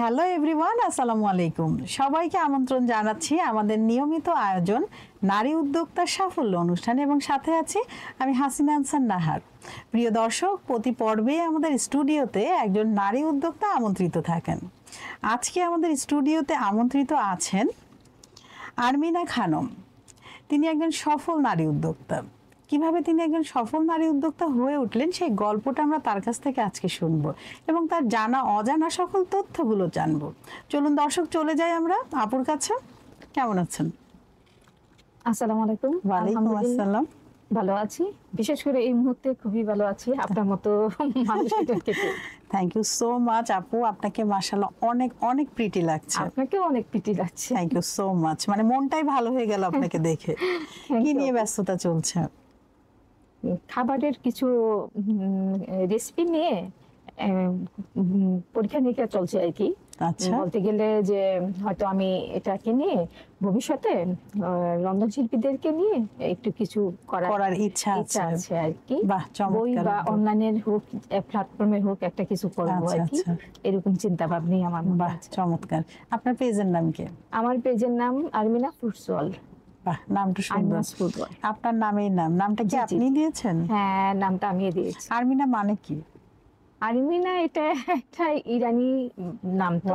Hello everyone, আসসালামু আলাইকুম। সবাইকে আমন্ত্রণ জানাচ্ছি আমাদের নিয়মিত আয়োজন নারী উদ্যোক্তার সাফল্য অনুষ্ঠান, এবং সাথে আছি আমি হাসিনা আনসার নাহার। প্রিয় দর্শক, প্রতি পর্বে আমাদের স্টুডিওতে একজন নারী উদ্যোক্তা আমন্ত্রিত থাকেন। আজকে আমাদের স্টুডিওতে আমন্ত্রিত আছেন আরমিনা খানম। তিনি একজন সফল নারী উদ্যোক্তা। কিভাবে তিনি একজন সফল নারী উদ্যোক্তা হয়ে উঠলেন সেই গল্পটা আমরা তার কাছ থেকে আজকে শুনবো, এবং তার জানা অজানা সকল তথ্যগুলো জানবো। চলুন দর্শক, চলে যাই আমরা আপুর কাছে। কেমন আছেন? আসসালামু আলাইকুম। ওয়ালাইকুম আসসালাম। ভালো আছি, বিশেষ করে এই মুহূর্তে খুবই ভালো আছি আপনার মতো মানুষকে। থ্যাংক ইউ সো মাচ আপু, আপনাকে মাশাআল্লাহ অনেক অনেক প্রিটি লাগছে। আপনাকেও অনেক প্রিটি লাগছে। থ্যাংক ইউ সো মাচ, মানে মনটাই ভালো হয়ে গেল আপনাকে দেখে। কি নিয়ে ব্যস্ততা চলছে? খাবারের কিছু রেসিপি নিয়ে পরীক্ষা নিরীক্ষা চলছে আর কি। আচ্ছা, বলতে গেলে যে হয়তো আমি এটাকে নিয়ে ভবিষ্যতে রন্ধনশিল্পীদেরকে নিয়ে একটু কিছু করার ইচ্ছা আছে আর কি। বই বা অনলাইনের হোক, প্ল্যাটফর্মের হোক, একটা কিছু করবো আর কি, এরকম চিন্তা ভাবনাই আমার। বাহ, চমৎকার। আপনার পেজের নাম কি? আমার পেজের নাম আরমিনা ফুডস ওয়ার্ল্ড। বাহ, নামটা সুন্দর। আপনার নামেই নাম? নামটা কি আপনি দিয়েছেন? হ্যাঁ, নামটা আমি দিয়েছি। আরমিনা মানে কি? আরমিনা এটা একটা ইরানি নাম, তো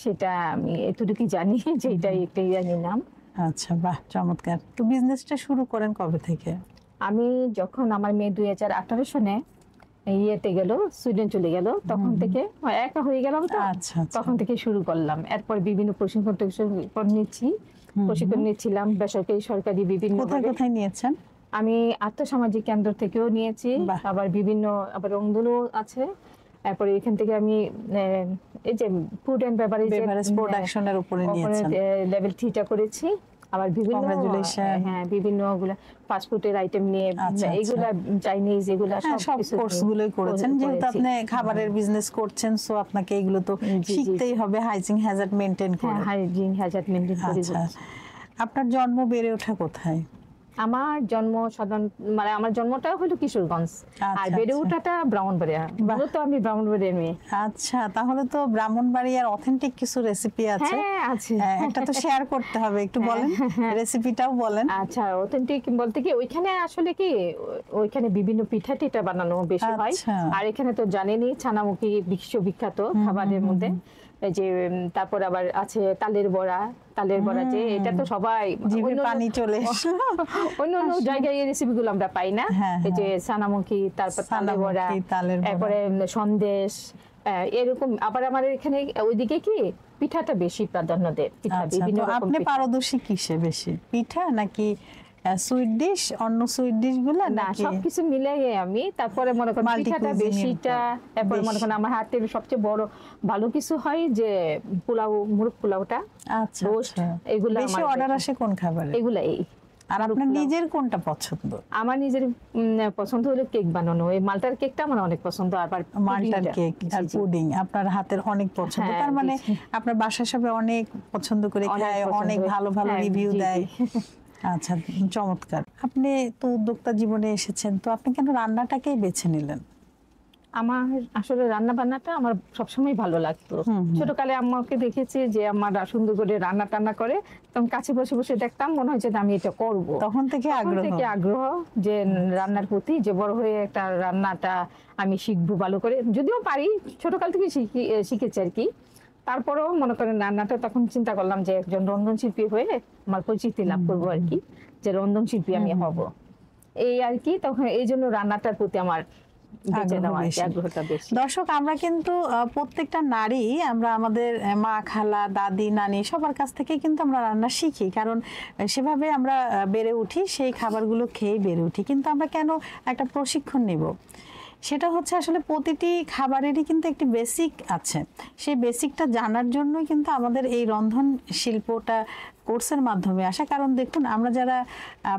সেটা আমি এতটুকু জানি যে এটা একটা ইরানি নাম। আচ্ছা, বাহ, চমৎকার। তো বিজনেসটা শুরু করেন কবে থেকে? আমি যখন আমার মেয়ে 2018 সনে ইয়েতে গেল, সুইডেন চলে গেল, তখন থেকে একা হয়ে গেলাম, তো তখন থেকে শুরু করলাম। এরপর বিভিন্ন প্রশিক্ষণ নিচ্ছিলাম, বেসরকারি সরকারি বিভিন্ন। কোথায় নিয়েছেন? আমি আর্থসামাজিক কেন্দ্র থেকেও নিয়েছি, আবার বিভিন্ন রংধনু আছে। তারপরে এখান থেকে আমি এই যে ফুড এন্ড বেভারেজ প্রোডাকশনের উপরে নিয়েছেন, লেভেল 3টা করেছি। আবার বিভিন্ন বিভিন্ন ফাস্টফুডের আইটেম নিয়ে, এগুলা চাইনিজ, এগুলা সব কোর্সগুলোই করেছেন। যেহেতু আপনি খাবারের বিজনেস করছেন, সো আপনাকে এগুলো তো শিখতেই হবে, হাইজিন হ্যাজার্ড মেইনটেইন করে। হাইজিন হ্যাজার্ড মেইনটেইন করে। আপনার জন্ম বেড়ে ওঠা কোথায়? আমার জন্ম মানে আমার জন্মটা হলো কিশোরগঞ্জ, আর বেড়ে ওঠাটা ব্রাহ্মণবাড়িয়া। মূলত আমি ব্রাহ্মণবাড়িয়ার মেয়ে। আচ্ছা, তাহলে তো ব্রাহ্মণবাড়িয়ার অথেন্টিক কিছু রেসিপি আছে। হ্যাঁ, আছে। একটা তো শেয়ার করতে হবে, একটু বলেন, রেসিপিটাও বলেন। আচ্ছা, অথেন্টিক বলতে কি, ওইখানে আসলে কি, ওইখানে বিভিন্ন পিঠা টিঠা বানানো বেশি হয়। আর এখানে তো জানেনই ছানামুখী বিশ্ববিখ্যাত খাবারের মধ্যে। যে তারপর আবার আছে তালের বড়া যে এটা তো সবাই পানি চলে অন্য জায়গায় এই রেসিপি গুলো আমরা পাই না। এই যে ছানামুখী, তারপর তালের বড়া, তারপরে সন্দেশ, এরকম। আবার আমার এখানে ওইদিকে কি পিঠাটা বেশি প্রাধান্য দেয়। পিঠা বিভিন্ন রকম। আপনি পারদর্শী কিসে বেশি, পিঠা নাকি সুইট ডিশ, অন্য সুইট ডিশ গুলো? না, সবকিছু মিলাই আমি। তারপরে মনে করেন পিঠাটা বেশিটা। তারপর মনে করেন আমার হাতের সবচেয়ে বড় ভালো কিছু হয় যে পোলাও, মুরগ পোলাওটা। আচ্ছা, এগুলা বেশি অর্ডার আসে কোন খাবারে? এগুলাই। আর আপনার নিজের কোনটা পছন্দ? আমার নিজের পছন্দ হলো কেক বানানো। এই মাল্টার কেকটা আমার অনেক পছন্দ। আবার মাল্টার কেক আর পুডিং আপনার হাতের অনেক পছন্দ। তার মানে আপনার বাসার সবাই অনেক পছন্দ করে খায়, অনেক ভালো ভালো রিভিউ দেয়। আচ্ছা, চমৎকার। আপনি তো উদ্যোক্তা জীবনে এসেছেন, তো আপনি কেন রান্নাটাকেই বেছে নিলেন? আমার আসলে রান্না বান্নাটা আমার সবসময় ভালো লাগতো। ছোটকালে আম্মাকে দেখেছি যে আমার সুন্দর করে রান্না টান্না করে, তখন কাছে বসে বসে দেখতাম, মনে হয়েছে আমি এটা করব। তখন থেকে আগ্রহ যে রান্নার প্রতি, যে বড় হয়ে একটা রান্নাটা আমি শিখবো ভালো করে। যদিও পারি, ছোটকাল থেকে শিখেছি আর কি। তারপরেও মনে করেন রান্নাটা তখন চিন্তা করলাম যে একজন রন্ধনশিল্পী হয়ে আমার পরিচিতি লাভ করবো আর কি, যে রন্ধনশিল্পী আমি হব, এই আর কি। তখন এই জন্য রান্নাটার প্রতি আমার আগ্রহটা বেশি। দর্শক, আমরা কিন্তু প্রত্যেকটা নারী, আমরা আমাদের মা, খালা, দাদি, নানি সবার কাছ থেকে কিন্তু আমরা রান্না শিখি, কারণ সেভাবে আমরা বেড়ে উঠি, সেই খাবারগুলো খেয়ে বেড়ে উঠি। কিন্তু আমরা কেন একটা প্রশিক্ষণ নিব? সেটা হচ্ছে আসলে প্রতিটি খাবারেরই কিন্তু একটি বেসিক আছে। সেই বেসিকটা জানার জন্যই কিন্তু আমাদের এই রন্ধন শিল্পটা কোর্সের মাধ্যমে আসা। কারণ দেখুন, আমরা যারা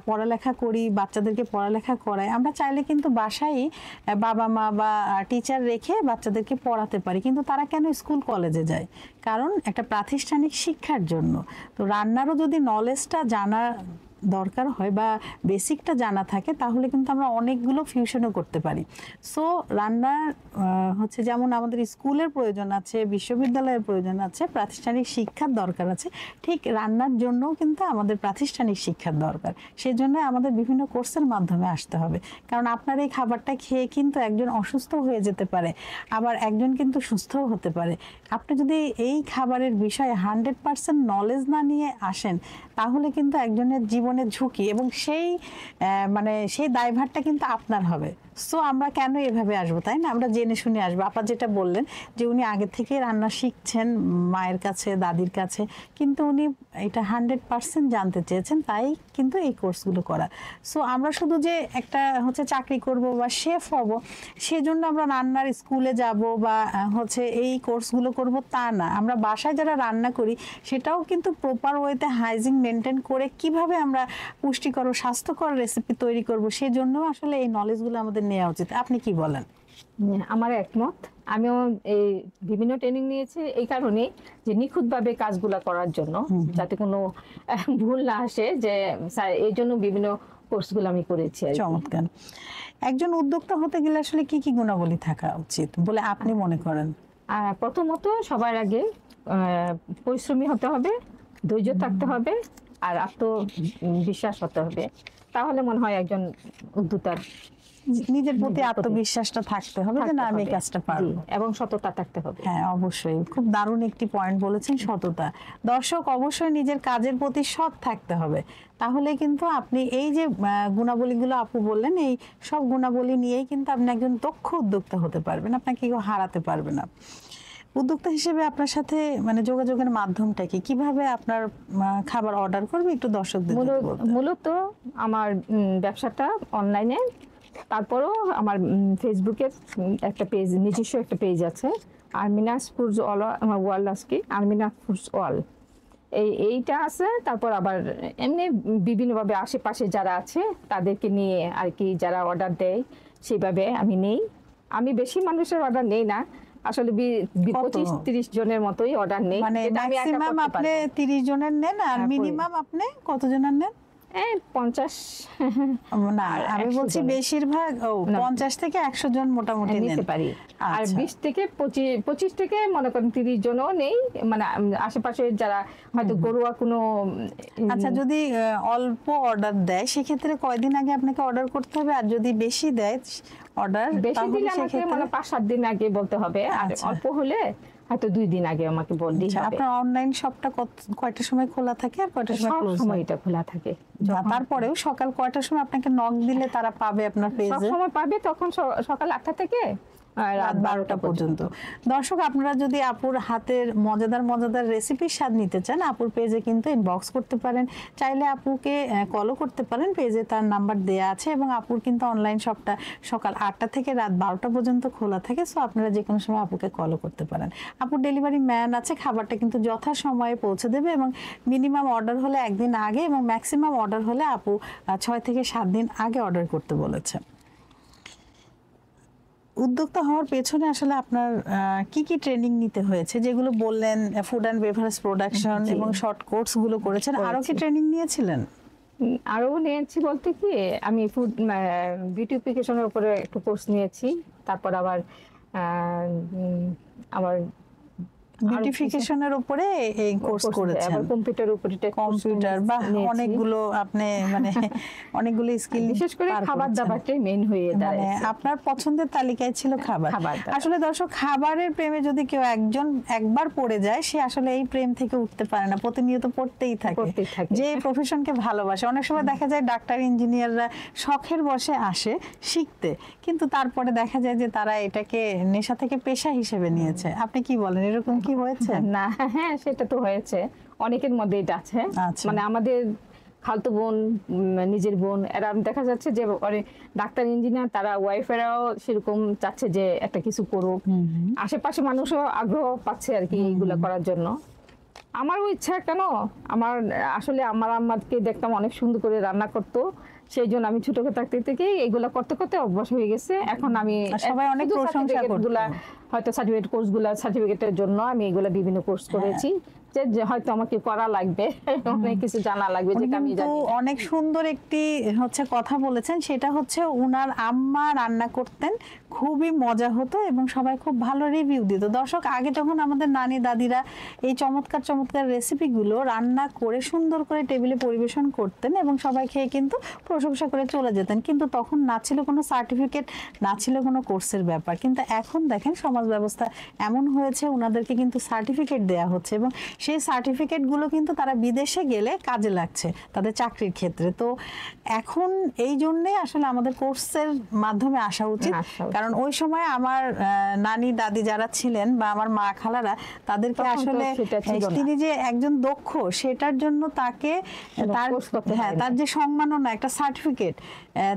পড়ালেখা করি, বাচ্চাদেরকে পড়ালেখা করাই, আমরা চাইলে কিন্তু বাসায় বাবা মা বা টিচার রেখে বাচ্চাদেরকে পড়াতে পারি, কিন্তু তারা কেন স্কুল কলেজে যায়? কারণ একটা প্রাতিষ্ঠানিক শিক্ষার জন্য। তো রান্নারও যদি নলেজটা জানা দরকার হয় বা বেসিকটা জানা থাকে তাহলে কিন্তু আমরা অনেকগুলো ফিউশনও করতে পারি। সো রান্নার হচ্ছে যেমন আমাদের স্কুলের প্রয়োজন আছে, বিশ্ববিদ্যালয়ের প্রয়োজন আছে, প্রাতিষ্ঠানিক শিক্ষার দরকার আছে, ঠিক রান্নার জন্যও কিন্তু আমাদের প্রাতিষ্ঠানিক শিক্ষার দরকার। সেই জন্য আমাদের বিভিন্ন কোর্সের মাধ্যমে আসতে হবে, কারণ আপনার এই খাবারটা খেয়ে কিন্তু একজন অসুস্থ হয়ে যেতে পারে, আবার একজন কিন্তু সুস্থও হতে পারে। আপনি যদি এই খাবারের বিষয়ে 100% নলেজ না নিয়ে আসেন তাহলে কিন্তু একজনের জীবনের ঝুঁকি এবং সেই দায়ভারটা কিন্তু আপনার হবে। সো আমরা কেন এভাবে আসবো, তাই না? আমরা জেনে শুনে আসবো। আপা যেটা বললেন যে উনি আগে থেকে রান্না শিখছেন মায়ের কাছে, দাদির কাছে, কিন্তু উনি এটা 100% জানতে চেয়েছেন, তাই কিন্তু এই কোর্সগুলো করা। সো আমরা শুধু যে একটা হচ্ছে চাকরি করব বা শেফ হব সেজন্য আমরা রান্নার স্কুলে যাব বা হচ্ছে এই কোর্সগুলো করব তা না। আমরা বাসায় যারা রান্না করি সেটাও কিন্তু প্রপার ওয়েতে হাইজিন মেনটেন করে কিভাবে আমরা পুষ্টিকর ও স্বাস্থ্যকর রেসিপি তৈরি করব সেজন্য আসলে এই নলেজগুলো আমাদের নেওয়া উচিত। আপনি কি বলেন? আমার একমত। আমিও এই বিভিন্ন ট্রেনিং নিয়েছি এই কারণে যে নিখুঁতভাবে কাজগুলা করার জন্য, যাতে কোনো ভুল না আসে, যে এই জন্য বিভিন্ন কোর্সগুলো আমি করেছি। চমৎকার। একজন উদ্যোক্তা হতে গেলে আসলে কি কি গুণাবলী থাকা উচিত বলে আপনি মনে করেন? প্রথমত সবার আগে পরিশ্রমী হতে হবে, ধৈর্য থাকতে হবে, আর আত্মবিশ্বাস হতে হবে। তাহলে মনে হয় একজন উদ্যোক্তার নিজের প্রতি আত্মবিশ্বাসটা থাকতে হবে যে না আমি এই কাজটা পারবো, এবং সততা থাকতে হবে। হ্যাঁ, অবশ্যই খুব দারুণ একটি পয়েন্ট বলেছেন, সততা। দর্শক অবশ্যই নিজের কাজের প্রতি সৎ থাকতে হবে, তাহলে কিন্তু আপনি এই যে গুণাবলীগুলো আপু বললেন এই সব গুণাবলী নিয়েই কিন্তু আপনি একজন দক্ষ উদ্যোক্তা হতে পারবেন, আপনাকে কেউ হারাতে পারবে না। উদ্যোক্তা হিসেবে আপনার সাথে যোগাযোগের মাধ্যমটা কি, কিভাবে আপনার খাবার অর্ডার করবে একটু দর্শকদের বলতে? মূলত আমার ব্যবসাটা অনলাইনে, তারপরও আমার ফেসবুকের একটা পেজ, নিজস্ব একটা পেজ আছে, আরমিনাস ফুডস অল, আমার ওয়ার্ল্ড আজকে আরমিনাস ফুডস অল, এইটা আছে। তারপর আবার এমনি বিভিন্নভাবে আশেপাশে যারা আছে তাদেরকে নিয়ে আর কি, যারা অর্ডার দেয় সেইভাবে আমি নেই। আমি বেশি মানুষের অর্ডার নেই না, আসলে 25-30 জনের মতোই অর্ডার নেই। মানে ম্যাক্সিমাম আপনি 30 জনের নেন, আর মিনিমাম আপনি কতজনের নেন? 50 না, আমি বলছি বেশিরভাগ 50 থেকে 100 জন মোটামুটি নিতে পারি। আর 20 থেকে 25 থেকে মনে করেন 30 জনও নেই, মানে আশেপাশে যারা হয়তো ঘরোয়া কোনো। আচ্ছা, যদি অল্প অর্ডার দেয় সেক্ষেত্রে কয়দিন আগে আপনাকে অর্ডার করতে হবে? আর যদি বেশি দেয় অর্ডার, বেশি দিলে আমাকে মানে 5-7 দিন আগে বলতে হবে, আর অল্প হলে হয়তো 2 দিন আগে আমাকে বললেই হবে। আপনার অনলাইন শপটা কয়টার সময় খোলা থাকে আর কয়টার সময় ক্লোজ? সব সময়টা খোলা থাকে। তারপরেও সকাল কয়টার সময় আপনাকে নক দিলে তারা পাবে আপনার পেজে? সব সময় পাবে, তখন সকাল 8টা থেকে রাত 12টা পর্যন্ত। দর্শক আপনারা যদি আপুর হাতের মজাদার রেসিপির স্বাদ নিতে চান, আপুর পেজে কিন্তু ইনবক্স করতে পারেন, চাইলে আপুকে কলও করতে পারেন, পেজে তার নাম্বার দেয়া আছে। এবং আপুর কিন্তু অনলাইন শপটা সকাল 8টা থেকে রাত 12টা পর্যন্ত খোলা থাকে। সো আপনারা যে কোনো সময় আপুকে কলও করতে পারেন। আপুর ডেলিভারি ম্যান আছে, খাবারটা কিন্তু যথাসময়ে পৌঁছে দেবে, এবং মিনিমাম অর্ডার হলে 1 দিন আগে এবং ম্যাক্সিমাম অর্ডার হলে আপু 6 থেকে 7 দিন আগে অর্ডার করতে বলেছে। উদ্যোক্তা হওয়ার পেছনে আসলে আপনার কি কি ট্রেনিং নিতে হয়েছে? যেগুলো বললেন ফুড অ্যান্ড বেভারেজ প্রোডাকশন এবং শর্ট কোর্স গুলো করেছেন, আরো কি ট্রেনিং নিয়েছিলেন? আরো নিয়েছি বলতে কি, আমি ফুড বিউটিফিকেশনের উপরে একটু কোর্স নিয়েছি, তারপর আবার বিউটিফিকেশনের উপরে এই কোর্স করেছেন, আবার কম্পিউটারের উপরে, কম্পিউটার বা অনেকগুলো আপনি মানে অনেকগুলো স্কিল, বিশেষ করে খাবার দাবারটাই মেইন হয়ে দাঁড়ায়। আপনার পছন্দের তালিকায় ছিল খাবার। আসলে দর্শক, খাবারের প্রেমে যদি কেউ একবার পড়ে যায়, সে আসলে এই প্রেম থেকে উঠতে পারে না, প্রতিনিয়ত পড়তেই থাকে। যে প্রফেশনকে ভালোবাসে, অনেক সময় দেখা যায় ডাক্তার ইঞ্জিনিয়াররা শখের বশে আসে শিখতে, কিন্তু তারপরে দেখা যায় যে তারা এটাকে নেশা থেকে পেশা হিসেবে নিয়েছে। আপনি কি বলেন, এরকম কি হয়েছে? না, হ্যাঁ সেটা তো হয়েছে, অনেকের মধ্যে এটা আছে। মানে আমাদের খালতো বোন, নিজের বোন, এরা দেখা যাচ্ছে যে ডাক্তার ইঞ্জিনিয়ার, তারা ওয়াইফেরাও সেরকম চাচ্ছে যে একটা কিছু করুক, আশেপাশে মানুষও আগ্রহ পাচ্ছে আর কি এইগুলা করার জন্য। আমারও ইচ্ছা কেন, আসলে আমার আম্মাকে দেখতাম অনেক সুন্দর করে রান্না করতো, সেই জন্য আমি ছোট থাকতে থেকেই এইগুলা করতে করতে অভ্যাস হয়ে গেছে। এখন আমি সবাই অনেক প্রশংসা করতো, হয়তো সার্টিফিকেটের জন্য আমি এগুলা বিভিন্ন কোর্স করেছি, যে হয়তো আমাকে করা লাগবে, অনেক কিছু জানা লাগবে উনি যেটা আমি কিন্তু জানি না। অনেক সুন্দর একটি কথা বলেছেন, সেটা হচ্ছে উনার আম্মা রান্না করতেন, খুবই মজা হতো এবং সবাই খুব ভালো রিভিউ দিত। দর্শক, আগে যখন আমাদের নানি দাদিরা এই চমৎকার চমৎকার রেসিপিগুলো রান্না করে সুন্দর করে টেবিলে পরিবেশন করতেন এবং সবাই খেয়ে কিন্তু প্রশংসা করে চলে যেতেন, কিন্তু তখন না ছিল কোনো সার্টিফিকেট, না ছিল কোনো কোর্সের ব্যাপার। কিন্তু এখন দেখেন সমাজ ব্যবস্থা এমন হয়েছে, ওনাদেরকে কিন্তু সার্টিফিকেট দেয়া হচ্ছে এবং সেই সার্টিফিকেটগুলো কিন্তু তারা বিদেশে গেলে কাজে লাগছে তাদের চাকরির ক্ষেত্রে। তো এখন এই জন্যে আসলে আমাদের কোর্সের মাধ্যমে আসা উচিত, কারণ ওই সময় আমার নানি দাদি যারা ছিলেন বা আমার মা খালারা, তাদেরকে তখন তো আসলে সেটা ছিল না। তিনি যে একজন দক্ষ সেটার জন্য তাকে তার কোর্স করতে হয় না। তার যে সম্মাননা, একটা সার্টিফিকেট,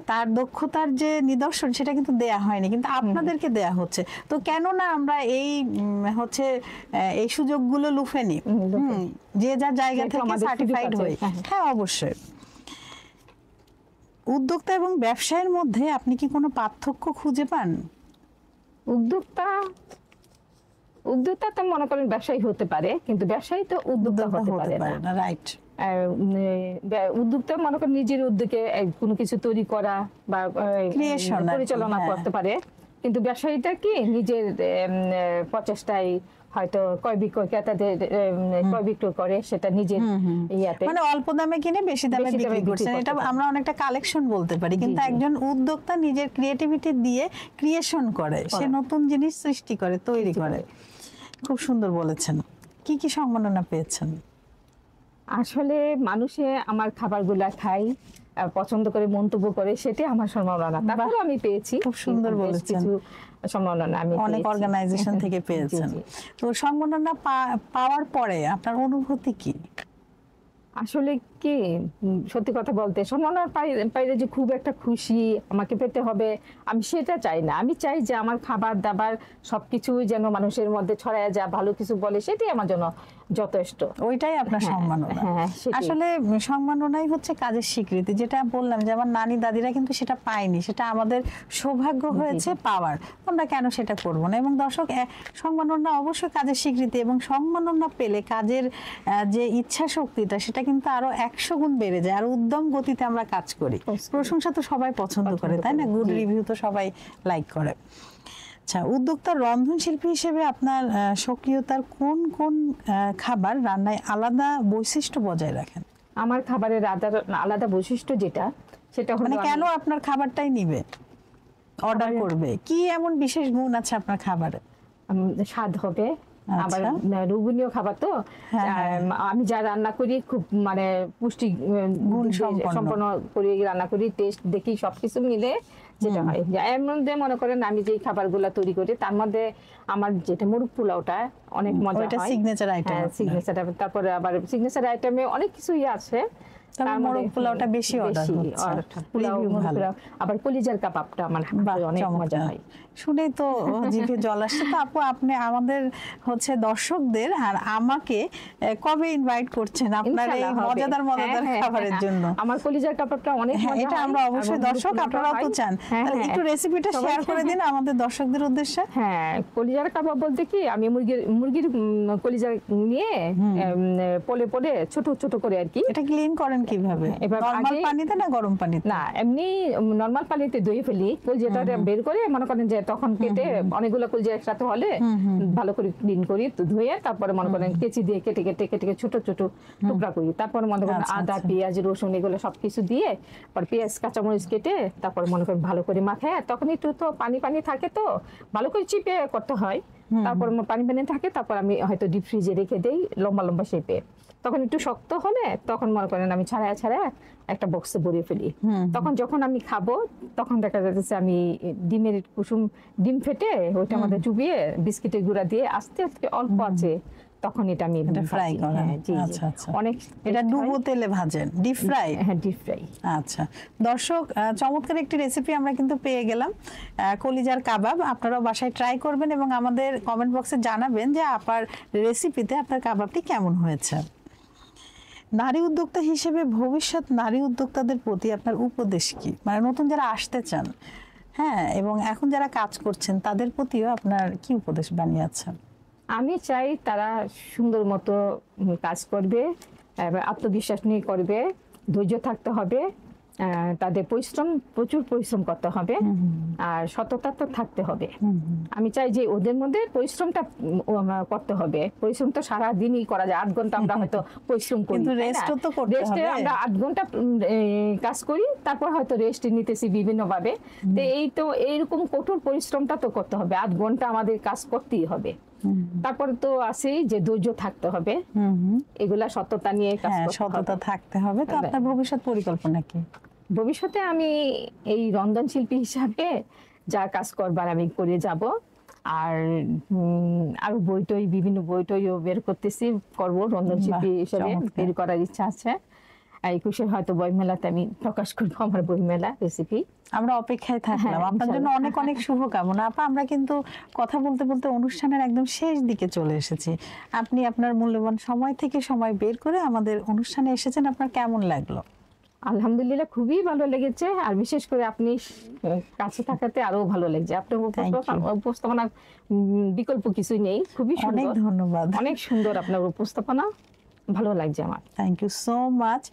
তার দক্ষতার যে নিদর্শন, সেটা কিন্তু দেয়া হয়নি, কিন্তু আপনাদেরকে দেয়া হচ্ছে। তো কেন না আমরা এই এই সুযোগগুলো লুফে নিই, যে যার জায়গা যেহেতু থেকে আমাদের সার্টিফাইড সুযোগ হই। আছে, হ্যাঁ। হ্যাঁ, অবশ্যই। উদ্যোক্তা এবং ব্যবসায়ের মধ্যে আপনি কি কোনো পার্থক্য খুঁজে পান? উদ্যোক্তা তো মনে করেন ব্যবসায়ী হতে পারে, কিন্তু ব্যবসায়ী তো উদ্যোক্তা হতে পারে না। রাইট। উদ্যোক্তা মনে করেন নিজের উদ্যোগে কোনো কিছু তৈরি করা বা Creation আর কি, পরিচালনা হ্যাঁ। করতে পারে, কিন্তু ব্যবসায়ীটা কি নিজের প্রচেষ্টায় হয়তো ক্রয় বিক্রয় ক্রেতাদের ক্রয় বিক্রয় করে, সেটা নিজের ইয়াতে মানে অল্প দামে কিনে বেশি দামে বেশি দামে বিক্রি বিক্রি করছেন, করতে এটা পারে। আমরা অনেকটা কালেকশন বলতে পারি। কিন্তু জি। একজন উদ্যোক্তা নিজের ক্রিয়েটিভিটি দিয়ে ক্রিয়েশন করে, সে নতুন জিনিস সৃষ্টি করে, তৈরি করে। খুব সুন্দর বলেছেন। কি কি সম্মাননা পেয়েছেন? আসলে মানুষে আমার খাবারগুলা খায়, পছন্দ করে, মন্তব্য করে, সেটাই আমার সম্মাননা। তারপরে আমি পেয়েছি খুব সুন্দর বেশ বলেছেন। কিছু সম্মাননা আমি অনেক পেয়েছি। অর্গানাইজেশন থেকে পেয়েছেন। জি, জি। তো সম্মাননা পাওয়ার পরে আপনার অনুভূতি কি? আসলে কি সত্যি কথা বলতে সম্মাননা পাইলে যে খুব একটা খুশি আমাকে পেতে হবে, আমি সেটা চাই না। আমি চাই যে আমার খাবার দাবার সবকিছুই যেন মানুষের মধ্যে ছড়ায় যা, ভালো কিছু বলে, সেটাই আমার জন্য যথেষ্ট। ওইটাই আপনার হ্যাঁ, সম্মাননা। হ্যাঁ, সেটাই। আসলে সম্মাননাই হচ্ছে কাজের স্বীকৃতি, যেটা বললাম যে আমার নানি দাদিরা কিন্তু সেটা পায়নি, সেটা আমাদের সৌভাগ্য হয়েছে পাওয়ার। আমরা কেন সেটা করব না? এবং দর্শক, সম্মাননা অবশ্যই কাজের স্বীকৃতি, এবং সম্মাননা পেলে কাজের যে ইচ্ছা শক্তিটা, সেটা কিন্তু আরো 100 গুণ বেড়ে যায়, আর উদ্যম গতিতে আমরা কাজ করি। প্রশংসা তো সবাই পছন্দ করে, তাই না? গুড রিভিউ তো সবাই লাইক করে। আচ্ছা, উদ্যোক্তার রন্ধনশিল্পী হিসেবে আপনার সক্রিয়তার কোন কোন খাবার রান্নায় আলাদা বৈশিষ্ট্য বজায় রাখেন? আমার খাবারের আলাদা বৈশিষ্ট্য যেটা, সেটা হলো মানে কেন আমি- আপনার খাবারটাই নিবে, অর্ডার করবে? কি এমন বিশেষ গুণ আছে আপনার খাবারে? স্বাদ হবে, আবার আচ্ছা। রোগনীয় খাবার তো। হ্যাঁ, হ্যাঁ। আমি যা রান্না করি খুব মানে পুষ্টি গুণ সম্পন্ন করে রান্না করি, টেস্ট দেখি, সবকিছু মিলে যেটা হয়। এর মধ্যে মনে করেন আমি যে খাবারগুলো তৈরি করি, তার মধ্যে আমার যেটা মোরগ পোলাওটা অনেক মজা ওইটা হয়, সিগনেচার আইটেম। সিগনেচার। তারপরে আবার সিগনেচার আইটেমে অনেক কিছুই আছে। তবে তার মোরগ মধ্যে পোলাওটা বেশি অর্ডার বেশি হচ্ছে, পোলাও, রিভিউ মোরগ ভালো। পোলাও, আবার কলিজার কাবাবটা আমার বাহ, হাতে অনেক মজা চমৎকার। হয়। শুনেই তো জিভে জল আসছে। তো আপু, আপনি আমাদের দর্শকদের আর আমাকে কবে ইনভাইট করছেন আপনার এই ইনশাআল্লাহ হবে। মজাদার হ্যাঁ, খাবারের হ্যাঁ, জন্য? আমার কলিজার কাবাবটা অনেক হ্যাঁ, মজা এটা হয়, আমরা অবশ্যই, এবং দর্শক দুপুরটা আপনারাও তো হয়। চান, হ্যাঁ, তাহলে হ্যাঁ। একটু রেসিপিটা সবাই- শেয়ার করে দিন আমাদের দর্শকদের উদ্দেশ্যে। হ্যাঁ, কলিজার কাবাব বলতে কি, আমি মুরগির কলিজা নিয়ে পলে পলে ছোট ছোট করে আর কি। এটা ক্লিন করেন কিভাবে? এবার নরমাল আগে- পানিতে না গরম পানিতে? না, এমনি নরমাল পানিতে ধুয়ে ফেলি, কলিজাটা বের করে মনে করেন যে তখন কেটে অনেকগুলো কলিজা একসাথে হলে ভালো করে ক্লিন করি, তো ধুয়ে তারপরে মনে করেন কেচি দিয়ে কেটে কেটে কেটে কেটে ছোট ছোট টুকরা করি। তারপরে মনে করেন আচ্ছা, আদা, আচ্ছা। পেঁয়াজ, রসুন এগুলো সবকিছু দিয়ে, পর পেঁয়াজ কাঁচামরিচ কেটে তারপরে মনে করেন ভালো করে মাখায়, তখন একটু তো পানি পানি থাকে, তো ভালো করে চিপে করতে হয়। তারপর পানি পানি থাকে, তারপর আমি হয়তো ডিপ ফ্রিজে রেখে দেই লম্বা লম্বা শেপে। তখন একটু শক্ত হলে তখন মনে করেন আমি ছাড়ায় ছাড়ায় একটা বক্সে ভরিয়ে ফেলি। তখন যখন আমি খাবো, তখন দেখা যাচ্ছে আমি ডিমের কুসুম, ডিম ফেটে ওইটা মধ্যে চুবিয়ে বিস্কিটের গুঁড়া দিয়ে আস্তে আস্তে অল্প আছে, তখন এটা আমি ফ্রাই ভাজি। করেন? হ্যাঁ, জি, জি। আচ্ছা, আচ্ছা। অনেক এটা taste ডুবো হয়। তেলে ভাজেন, ডিপ ফ্রাই? হ্যাঁ, ডিপ ফ্রাই। আচ্ছা দর্শক, চমৎকার একটি রেসিপি আমরা কিন্তু পেয়ে গেলাম, কলিজার কাবাব। আপনারাও বাসায় ট্রাই করবেন এবং আমাদের কমেন্ট বক্সে জানাবেন যে আপনার রেসিপিতে আপনার কাবাবটি কেমন হয়েছে। নারী উদ্যোক্তা হিসেবে ভবিষ্যৎ নারী উদ্যোক্তাদের প্রতি আপনার উপদেশ কি? মানে নতুন যারা আসতে চান, হ্যাঁ, এবং এখন যারা কাজ করছেন, তাদের প্রতিও আপনার কি উপদেশ বানিয়ে আছেন? আমি চাই তারা সুন্দর মতো কাজ করবে, এবার আত্মবিশ্বাস নিয়ে করবে, ধৈর্য থাকতে হবে, তাদের প্রচুর পরিশ্রম করতে হবে, আর সততা তো থাকতে হবে। আমি চাই যে ওদের মধ্যে পরিশ্রমটা করতে হবে। পরিশ্রম তো সারাদিনই করা যায়, 8 ঘন্টা আমরা হয়তো পরিশ্রম করি, কিন্তু রেস্টও তো করতে রেস্টে হবে। আমরা 8 ঘন্টা কাজ করি, তারপর হয়তো রেস্ট নিতেছি বিভিন্ন ভাবে। তো এইরকম কঠোর পরিশ্রমটা তো করতে হবে, 8 ঘন্টা আমাদের কাজ করতেই হবে। তারপরে তো আছেই যে ধৈর্য থাকতে হবে, এগুলা সততা নিয়ে কাজ হ্যাঁ, করতে সততা হবে। থাকতে হবে। তো আপনার ভবিষ্যৎ পরিকল্পনা কি? ভবিষ্যতে আমি এই রন্ধন শিল্পী হিসাবে যা কাজ করবার আমি করে যাব। আর আরো বিভিন্ন বইটইও বের করতেছি, করব রন্ধন শিল্পী হিসেবে বের করার ইচ্ছা আছে। 21-এর হয়তো বইমেলাতে আমি প্রকাশ করবো আমার বইমেলা রেসিপি। আমরা অপেক্ষায় থাকলাম। হ্যাঁ, আপনার জন্য ইনশাআল্লাহ। অনেক অনেক শুভকামনা। আপা, আমরা কিন্তু কথা বলতে বলতে অনুষ্ঠানের একদম শেষ দিকে চলে এসেছি। আপনি আপনার মূল্যবান সময় থেকে সময় বের করে আমাদের অনুষ্ঠানে এসেছেন, আপনার কেমন লাগলো? আলহামদুলিল্লাহ, খুবই ভালো লেগেছে। আর বিশেষ করে আপনি কাছে থাকাতে আরো ভালো লেগেছে। আপনার উপস্থাপনা বিকল্প কিছুই নেই, খুবই অনেক সুন্দর, ধন্যবাদ। অনেক সুন্দর আপনার উপস্থাপনা, ভালো লাগছে আমার। Thank you so much.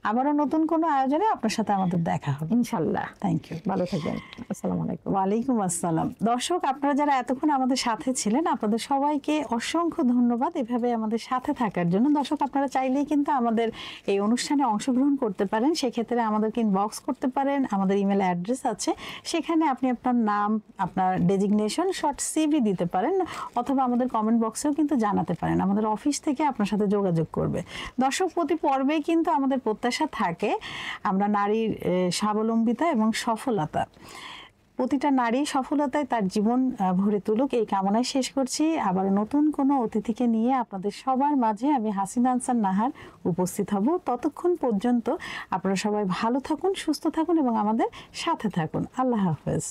আবারও নতুন কোনো আয়োজনে আপনার সাথে আমাদের দেখা হবে ইনশাল্লাহ। Thank you. ভালো থাকবেন। আসসালামু আলাইকুম। ওয়ালাইকুম আসসালাম। দর্শক, আপনারা যারা এতক্ষণ আমাদের সাথে ছিলেন, আপনাদের সবাইকে অসংখ্য ধন্যবাদ এভাবে আমাদের সাথে থাকার জন্য। দর্শক, আপনারা চাইলেই কিন্তু আমাদের এই অনুষ্ঠানে অংশগ্রহণ করতে পারেন। সেক্ষেত্রে আমাদেরকে ইনবক্স করতে পারেন, আমাদের ইমেল অ্যাড্রেস আছে, সেখানে আপনি আপনার নাম, আপনার ডেজিগনেশন, শর্ট সিভি দিতে পারেন, অথবা আমাদের কমেন্ট বক্সেও কিন্তু জানাতে পারেন। আমাদের অফিস থেকে আপনার সাথে যোগাযোগ করবে। দর্শক, প্রতি পর্বেই কিন্তু আমাদের প্রত্যাশা থাকে আমরা নারীর স্বাবলম্বিতা এবং সফলতা, প্রতিটা নারী সফলতায় তার জীবন ভরে তুলুক, এই কামনায় শেষ করছি। আবার নতুন কোনো অতিথিকে নিয়ে আপনাদের সবার মাঝে আমি হাসিনা আনসার নাহার উপস্থিত হব। ততক্ষণ পর্যন্ত আপনারা সবাই ভালো থাকুন, সুস্থ থাকুন এবং আমাদের সাথে থাকুন। আল্লাহ হাফেজ।